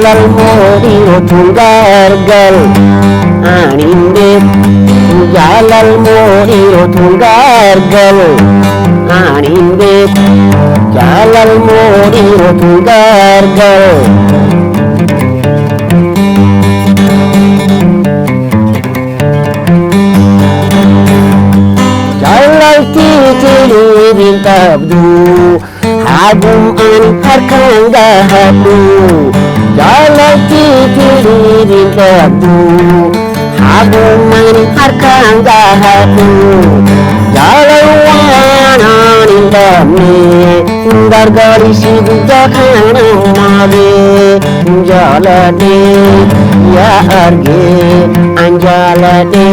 jaalal moodhiiroo tungaargal aanindeet jaalal moodhiiroo tungaargal aanindeet jaalal moodhiiroo tungaargal jaalaltiitiliidin qabdu hagum ani harkaan gahadhu jaalaltiitiliidin qabdu hagum ani harkaan gahadhu jaalal waan ani hin dhabne gargaarisi guddaa kan uumabe jaaladhe yaa argee an jaaladhe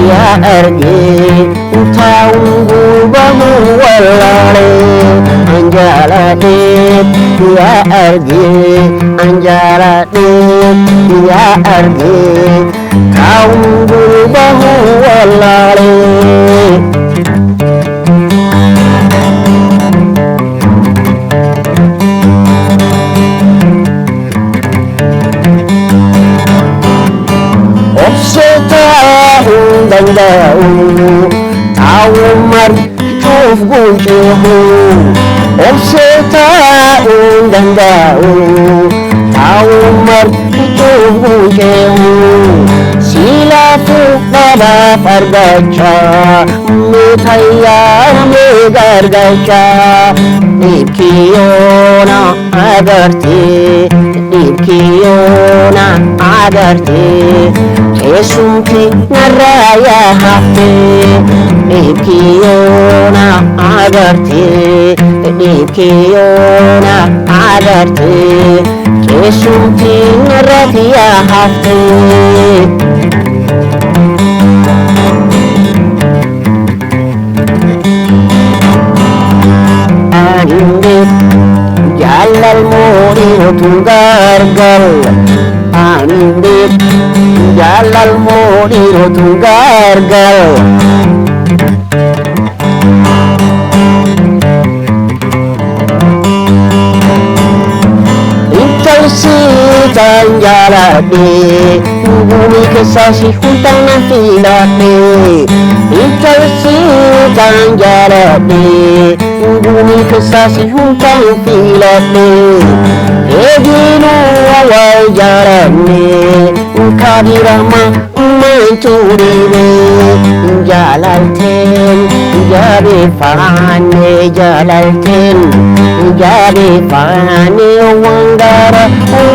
yaa argee taa'uun gubamuu wallaale an jaaladhe yaa argee an jaaladhe yaa argee taa'uun gubamuu wallaale. Obsetaa'uun danda'u taa'uun marchuuf guutuuhu obsetaa'uun danda'u taa'uun marchuuf guutuuhu silaafuu dhabaaf argachaa meetayyaa meegargachaa dhibkiyoona agartee dhibkiyoona agartee keessumti narraa yaa haftee dhibkiyoona agartee dhibkiyoona agartee keessumti narratti yaa haftee. Aanindeet jaalal moodhiiroo tungaargal aanindeet jaalal moodhiiroo tungaargal intalsiitaan jaaladhe gumii keessaasi hundaan na filadhe intalsiitaan jaaladhe gumii keessaasi hundaan filadhe eeginuu wal jaalanne kaabirama mantuuribe jaalalteen jabeeffanne jaalalteen jabeeffanne wangara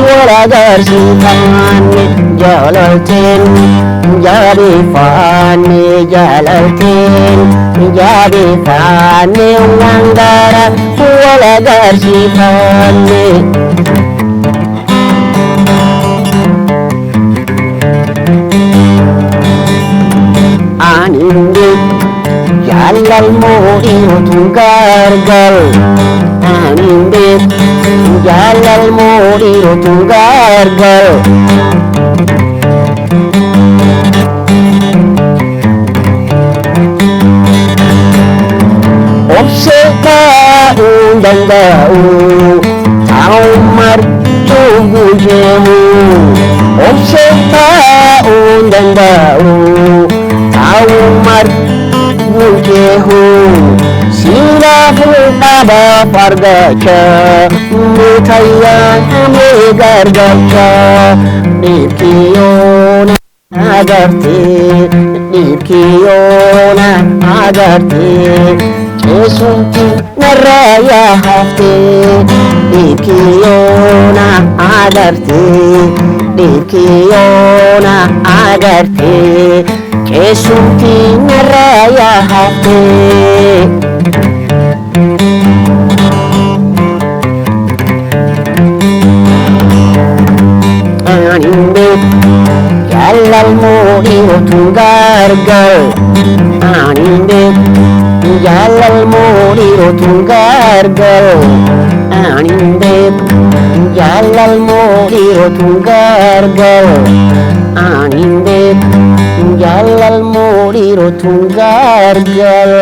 wal agarsiifanne jaalalteen jabeeffanne jaalalteen jabeeffanne wangara wal agarsiifanne. Aanindeet jaalal moodhiiroo tungaargal aanindeet jaalal moodhiiroo tungaargal obsetaa'uun danda'u taa'uun marchuuf guutuuhu obsetaa'uun danda'u taa'uun marchuuf guutuuhu silaafuu dhabaaf argachaa meetayyaa meegargachaa dhibkiyoona agartee dhibkiyoona agartee keessumti narraa yaa haftee dhibkiyoona agartee dhibkiyoona agartee keessumti narraa yaa haftee. Aanindeet jaalal moodhiiroo tungaargal aanindeet jaalal moodhiiroo tungaargal aanindeet jaalal moodhiiroo tungaargal aanindeet jaalal moodhiiroo tungaargal.